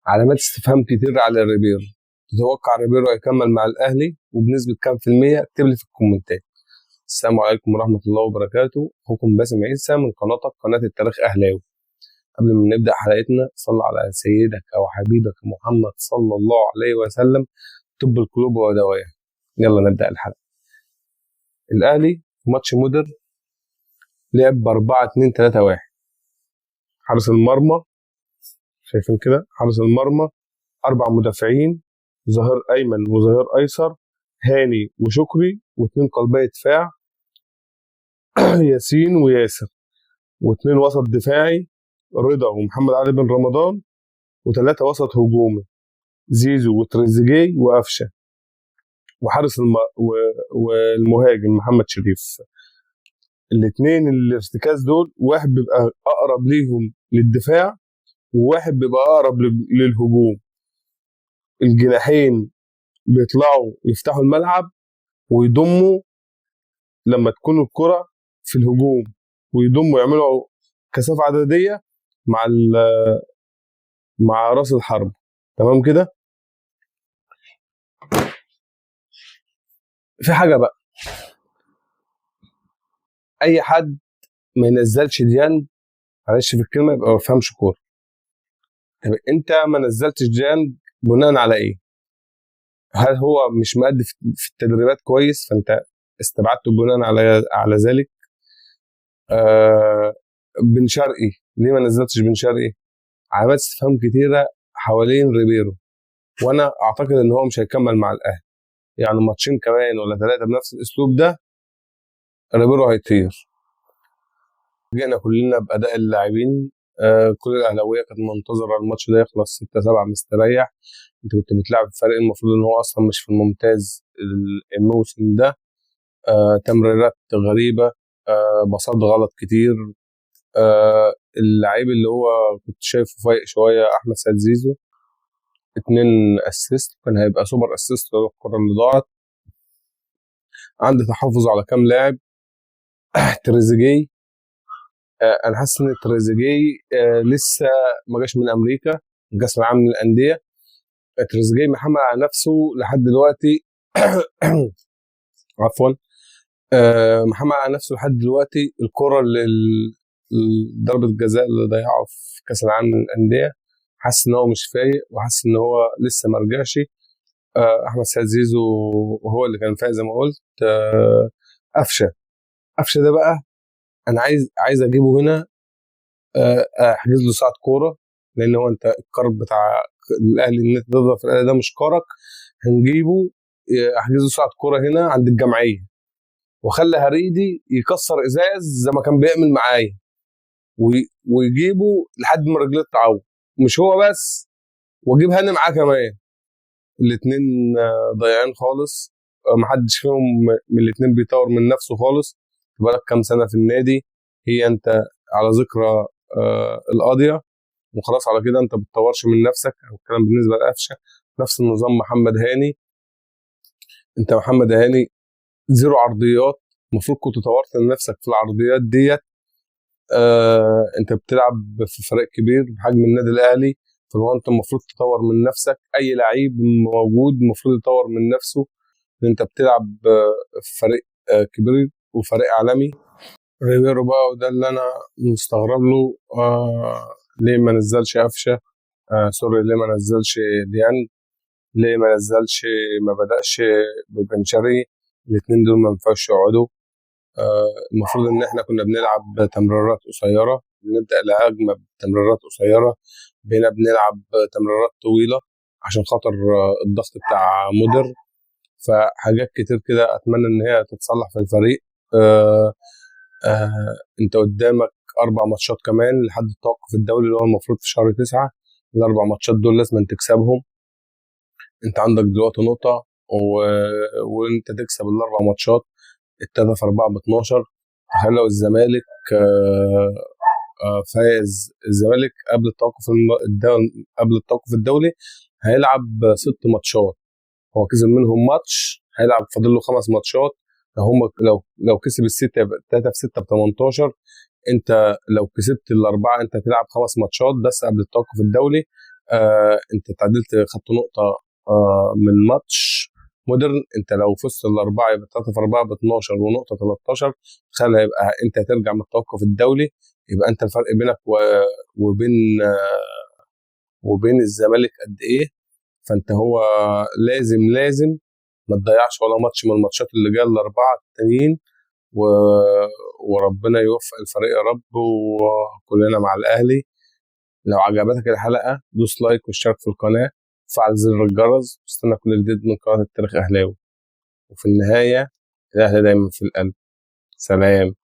علامات استفهام كتير على ريبيرو. تتوقع ريبيرو هيكمل مع الاهلي وبنسبه كام في الميه؟ اكتب لي في الكومنتات. السلام عليكم ورحمه الله وبركاته. اخوكم باسم عيسى من قناتك قناه التاريخ اهلاوي. قبل ما نبدا حلقتنا صل على سيدك وحبيبك محمد صلى الله عليه وسلم طب القلوب ودوائها. يلا نبدا الحلقه. الاهلي في ماتش مودر لعب ب 4-2-3-1. حارس المرمى شايفين كده، حارس المرمى 4 مدافعين، ظهير ايمن وظهير ايسر، هاني وشكري، واثنين قلبي دفاع ياسين وياسر، واثنين وسط دفاعي رضا ومحمد علي بن رمضان، وثلاثه وسط هجومي زيزو وتريزيجيه وقفشه، وحارس والمهاجم محمد شريف. الاثنين الارتكاز دول واحد بيبقى اقرب ليهم للدفاع وواحد بيبقى اقرب للهجوم. الجناحين بيطلعوا يفتحوا الملعب ويضموا لما تكون الكرة في الهجوم، ويضموا يعملوا كثافة عددية مع راس الحرب. تمام كده. في حاجة بقى، اي حد ما ينزلش ديانج، معلش في الكلمة، يبقى ما بيفهمش كورة. طب انت ما نزلتش ديانج بناء على ايه؟ هل هو مش مؤدي في التدريبات كويس فانت استبعدته بناء على ذلك؟ بن شرقي ليه ما نزلتش بن شرقي؟ علامات استفهام كتيره حوالين ريبيرو، وانا اعتقد ان هو مش هيكمل مع الاهلي. يعني ماتشين كمان ولا ثلاثه بنفس الاسلوب ده ريبيرو هيطير. جينا كلنا باداء اللاعبين. كل الاهلاويه كانت منتظره الماتش ده يخلص 6-7 مستريح. انت كنت بتلعب فريق المفروض ان هو اصلا مش في الممتاز الموسم ده. تمريرات غريبه، باصات غلط كتير. اللعيب اللي هو كنت شايفه فايق شويه احمد سيد زيزو، 2 اسيست، كان هيبقى سوبر اسيست الكره اللي ضاعت. عندي تحفظ على كام لاعب. تريزيجيه، انا حاسس ان تريزيجيه لسه ما جاش من امريكا كاس العالم للانديه. تريزيجيه محمل على نفسه لحد دلوقتي عفوا. محمد على نفسه لحد دلوقتي الكره اللي ضربه الجزاء اللي ضيعها في كاس العالم للانديه. حاسس ان هو مش فايق، وحاسس ان هو لسه ما رجعش. احمد سيد زيزو وهو اللي كان فايق زي ما قلت. قفشه ده بقى انا عايز اجيبه هنا. احجز له ساعه كوره، لان هو انت الكارد بتاع الاهلي ان انت تفضل في الاهلي ده مش كارك. هنجيبه احجز له ساعه كوره هنا عند الجمعيه، وخلي هريدي يكسر ازاز زي ما كان بيعمل معايا، ويجيبه لحد ما رجليه تعوج. مش هو بس، واجيب هاني معاه كمان. الاثنين ضايعين خالص. محدش فيهم من الاثنين بيطور من نفسه خالص. بقالك كام سنه في النادي، هي انت على ذكرى القاضيه، وخلاص على كده انت ما بتطورش من نفسك. او الكلام بالنسبه لقفشه نفس النظام. محمد هاني، انت محمد هاني زيرو عرضيات، المفروض كنت طورت من نفسك في العرضيات ديت. انت بتلعب في فريق كبير بحجم النادي الاهلي، فهو انت المفروض تطور من نفسك. اي لعيب موجود المفروض يطور من نفسه، انت بتلعب في فريق كبير وفريق عالمي. ريبيرو بقى، وده اللي انا مستغرب له. ليه ما نزلش قفشه؟ سوري، ليه ما نزلش ديانج؟ ليه ما بدأش ببن شرقي؟ الاثنين دول ما ينفعش يقعدوا. المفروض ان احنا كنا بنلعب تمريرات قصيره، نبدا الهجمه بتمريرات قصيره، بقينا بنلعب تمريرات طويله عشان خاطر الضغط بتاع مودر. فحاجات كتير كده اتمنى ان هي تتصلح في الفريق. انت قدامك 4 ماتشات كمان لحد التوقف الدولي اللي هو المفروض في شهر 9. ال4 ماتشات دول لازم تكسبهم. انت عندك دلوقتي نقطه وانت تكسب ال4 ماتشات. ابتدى في 4 ب 12. تخيل لو الزمالك فاز. الزمالك قبل التوقف الدولي هيلعب 6 ماتشات. هو كسب منهم ماتش، هيلعب فاضل له 5 ماتشات. لو كسب الستة يبقى 3 في 6 ب 18. انت لو كسبت ال4 انت هتلعب 5 ماتشات بس قبل التوقف الدولي. انت تعادلت، خدت نقطه من ماتش مودرن. انت لو فزت الاربعه يبقى 3 في 4 ب 12 ونقطه 13. تخيل، هيبقى انت هترجع من التوقف الدولي، يبقى انت الفرق بينك وبين وبين الزمالك قد ايه. فانت هو لازم ما تضيعش ولا ماتش من الماتشات اللي جايه الاربعه التانيين، و... وربنا يوفق الفريق يا رب، وكلنا مع الاهلي. لو عجبتك الحلقه دوس لايك واشترك في القناه وفعل زر الجرس، واستنى كل جديد من قناه التاريخ اهلاوي. وفي النهايه الاهلي دايما في القلب. سلام.